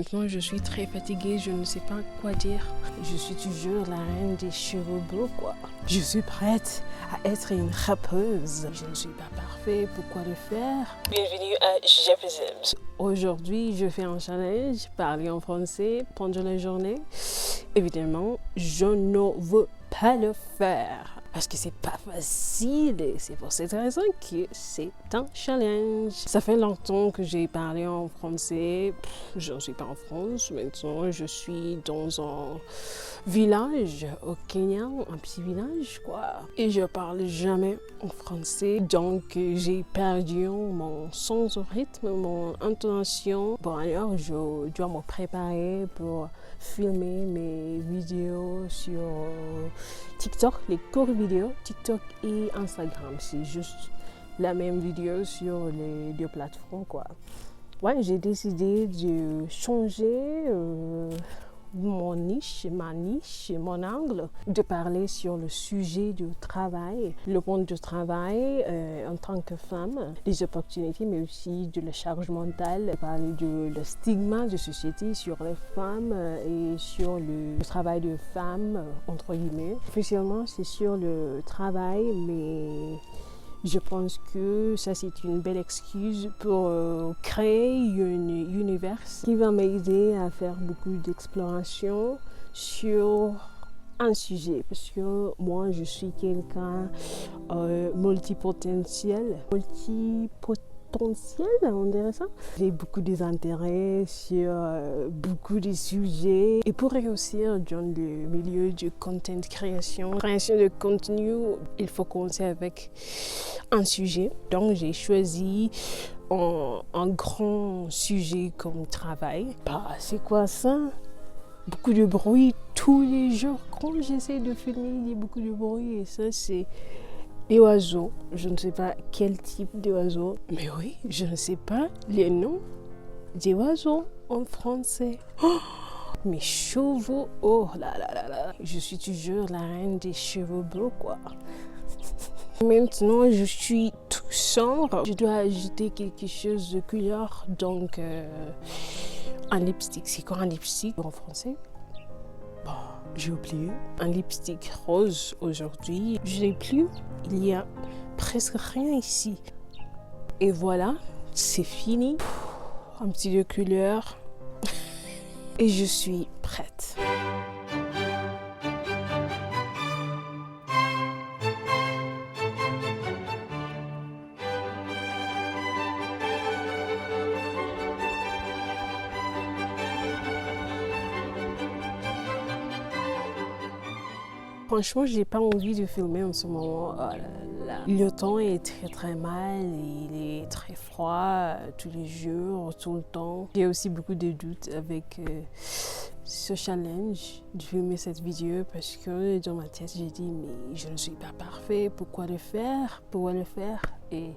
Maintenant, je suis très fatiguée, je ne sais pas quoi dire. Je suis toujours la reine des cheveux bleus, quoi. Je suis prête à être une rappeuse. Je ne suis pas parfaite, pourquoi le faire? Bienvenue à Jefferson. Aujourd'hui, je fais un challenge, parler en français pendant la journée. Évidemment, je ne veux pas le faire parce que c'est pas facile et c'est pour cette raison que c'est un challenge. Ça fait longtemps que j'ai parlé en français. Je ne suis pas en France maintenant, je suis dans un village au Kenya, un petit village quoi. Et je parle jamais en français, donc j'ai perdu mon sens au rythme, mon intonation. Bon alors je dois me préparer pour filmer mes vidéos sur TikTok, les courtes vidéos, TikTok et Instagram. C'est juste la même vidéo sur les deux plateformes quoi. Ouais, j'ai décidé de changer mon niche, mon angle, de parler sur le sujet du travail, le monde du travail en tant que femme, les opportunités, mais aussi de la charge mentale, parler de le stigma de société sur les femmes et sur le travail de femmes, entre guillemets. Officiellement, c'est sur le travail, mais je pense que ça, c'est une belle excuse pour créer un univers qui va m'aider à faire beaucoup d'exploration sur un sujet. Parce que moi, je suis quelqu'un multipotentiel, on dirait ça. J'ai beaucoup d'intérêts sur beaucoup de sujets. Et pour réussir dans le milieu du content création de contenu, il faut commencer avec un sujet. Donc j'ai choisi un grand sujet comme travail. Bah, c'est quoi ça? Beaucoup de bruit tous les jours. Quand j'essaie de filmer, il y a beaucoup de bruit et ça c'est les oiseaux. Je ne sais pas quel type d'oiseaux, mais oui, je ne sais pas les noms des oiseaux en français. Oh, mes cheveux, oh là là là là. Je suis toujours la reine des cheveux bleus, quoi. Maintenant, je suis tout sombre. Je dois ajouter quelque chose de couleur, donc un lipstick. C'est quoi un lipstick en français? Bon, j'ai oublié. Un lipstick rose aujourd'hui. Je n'ai plus. Il y a presque rien ici. Et voilà, c'est fini. Un petit de couleur. Et je suis prête. Franchement, j'ai pas envie de filmer en ce moment. Oh là là. Le temps est très mal, il est très froid tous les jours, tout le temps. J'ai aussi beaucoup de doutes avec ce challenge de filmer cette vidéo parce que dans ma tête, j'ai dit mais je ne suis pas parfait, pourquoi le faire? Et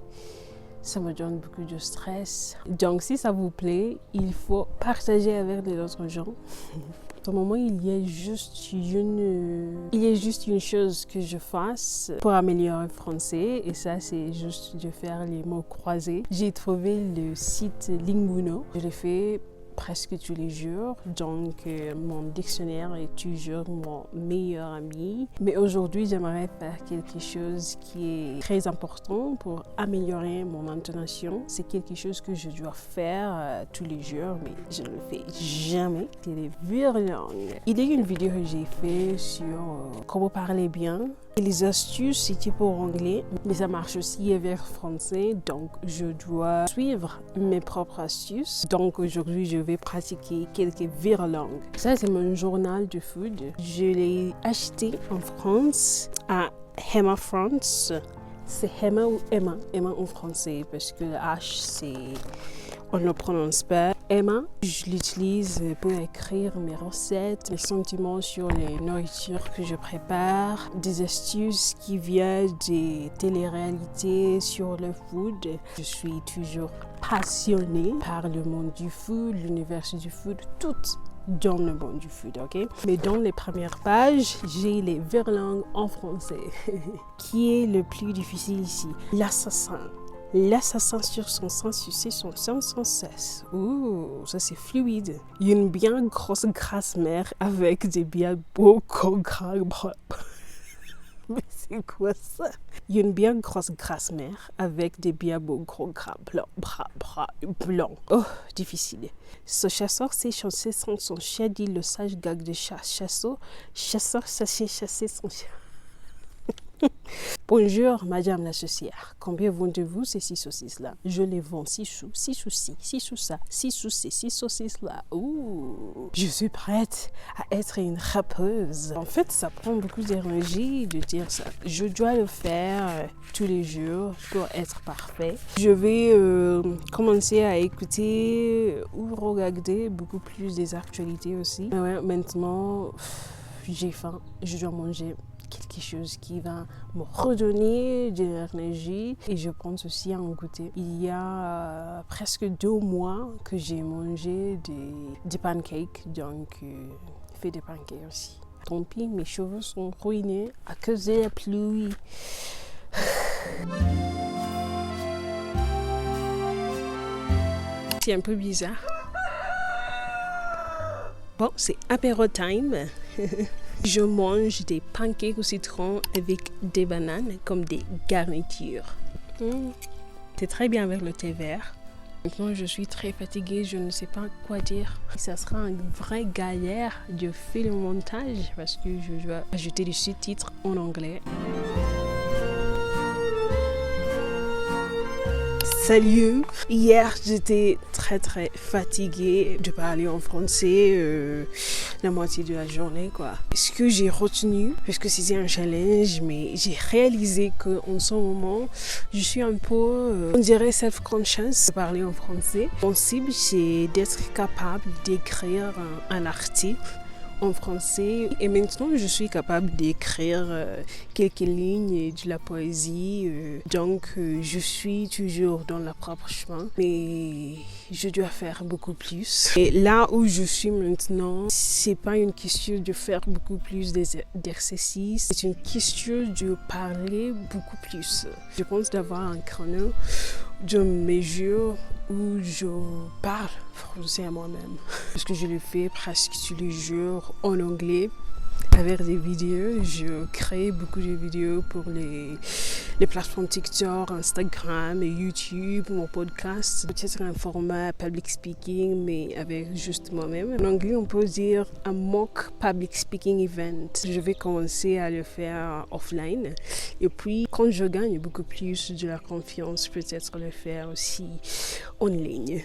ça me donne beaucoup de stress. Donc si ça vous plaît, il faut partager avec les autres gens. Au moment, il y a juste une chose que je fasse pour améliorer le français et ça, c'est juste de faire les mots croisés. J'ai trouvé le site Linguno. Je l'ai fait presque tous les jours, donc mon dictionnaire est toujours mon meilleur ami. Mais aujourd'hui, j'aimerais faire quelque chose qui est très important pour améliorer mon intonation. C'est quelque chose que je dois faire tous les jours, mais je ne le fais jamais. C'est les virlangues. Il y a une vidéo que j'ai faite sur comment parler bien. Et les astuces, c'était pour anglais, mais ça marche aussi avec français, donc je dois suivre mes propres astuces. Donc aujourd'hui, je vais pratiquer quelques virlangues. Ça, c'est mon journal de food. Je l'ai acheté en France, à Emma France. C'est Emma ou Emma? Emma en français, parce que le H, on ne le prononce pas. Emma, je l'utilise pour écrire mes recettes, mes sentiments sur les nourritures que je prépare, des astuces qui viennent des téléréalités sur le food. Je suis toujours passionnée par le monde du food, l'univers du food, tout dans le monde du food, ok? Mais dans les premières pages, j'ai les virlangues en français. Qui est le plus difficile ici? L'assassin. L'assassin sur son sang sucer son sang sans cesse. Ouh, ça c'est fluide. Une bien grosse grasse mère avec des bien beaux gras. Mais c'est quoi ça? Une bien grosse grasse mère avec des bien beaux gros gras blancs. Oh, difficile. Ce chasseur s'est chassé sans son chien, dit le sage gag de chasseur sachez chasser son chien. Bonjour, madame la saucière. Combien vendez-vous ces 6 saucisses-là? Je les vends 6 sous, 6 sous ci, 6 sous ça, 6 sous ces 6 saucisses-là. Ouh, je suis prête à être une rappeuse. En fait, ça prend beaucoup d'énergie de dire ça. Je dois le faire tous les jours pour être parfait. Je vais commencer à écouter ou regarder beaucoup plus des actualités aussi. Mais ouais, maintenant, j'ai faim, je dois manger quelque chose qui va me redonner de l'énergie et je pense aussi à en goûter. Il y a presque 2 mois que j'ai mangé des pancakes, donc fait des pancakes aussi. Tant pis, mes cheveux sont ruinés à cause de la pluie. C'est un peu bizarre. Bon, c'est apéro time. Je mange des pancakes au citron avec des bananes comme des garnitures. C'est très bien avec le thé vert. Maintenant, je suis très fatiguée, je ne sais pas quoi dire. Ça sera une vraie galère de faire le montage parce que je dois ajouter des sous-titres en anglais. Salut! Hier, j'étais très fatiguée de parler en français la moitié de la journée, quoi. Ce que j'ai retenu, parce que c'était un challenge, mais j'ai réalisé qu'en ce moment, je suis un peu, on dirait self-conscious de parler en français. Mon cible, c'est d'être capable d'écrire un article en français et maintenant je suis capable d'écrire quelques lignes de la poésie donc je suis toujours dans le propre chemin mais je dois faire beaucoup plus et là où je suis maintenant c'est pas une question de faire beaucoup plus d'exercices, c'est une question de parler beaucoup plus. Je pense d'avoir un créneau de mesure où je parle français à moi-même. Parce que je le fais presque tous les jours en anglais avec des vidéos. Je crée beaucoup de vidéos pour les plateformes TikTok, Instagram et YouTube, mon podcast. Peut-être un format public speaking, mais avec juste moi-même. En anglais, on peut dire un mock public speaking event. Je vais commencer à le faire offline. Et puis, quand je gagne beaucoup plus de la confiance, peut-être le faire aussi en ligne.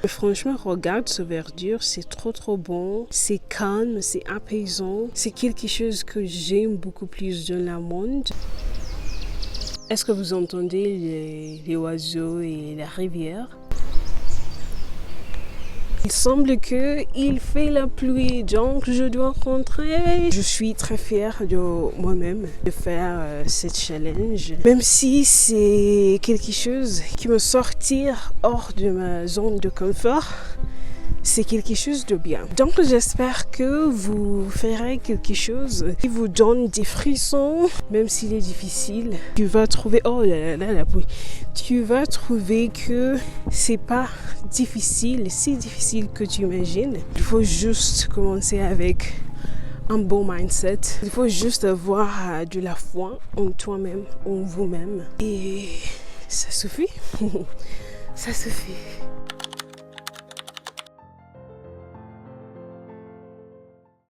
Franchement, regarde ce verdure, c'est trop bon. C'est calme, c'est apaisant. C'est quelque chose que j'aime beaucoup plus dans le monde. Est-ce que vous entendez les oiseaux et la rivière? Il semble qu'il fait la pluie, donc je dois rentrer. Je suis très fière de moi-même de faire cette challenge. Même si c'est quelque chose qui me sortir hors de ma zone de confort, c'est quelque chose de bien. Donc j'espère que vous ferez quelque chose qui vous donne des frissons, même s'il est difficile. Tu vas trouver, oh là là, la pluie. Tu vas trouver que c'est pas difficile, si difficile que tu imagines. Il faut juste commencer avec un bon mindset. Il faut juste avoir de la foi en toi-même, en vous-même. Et ça suffit. Ça suffit.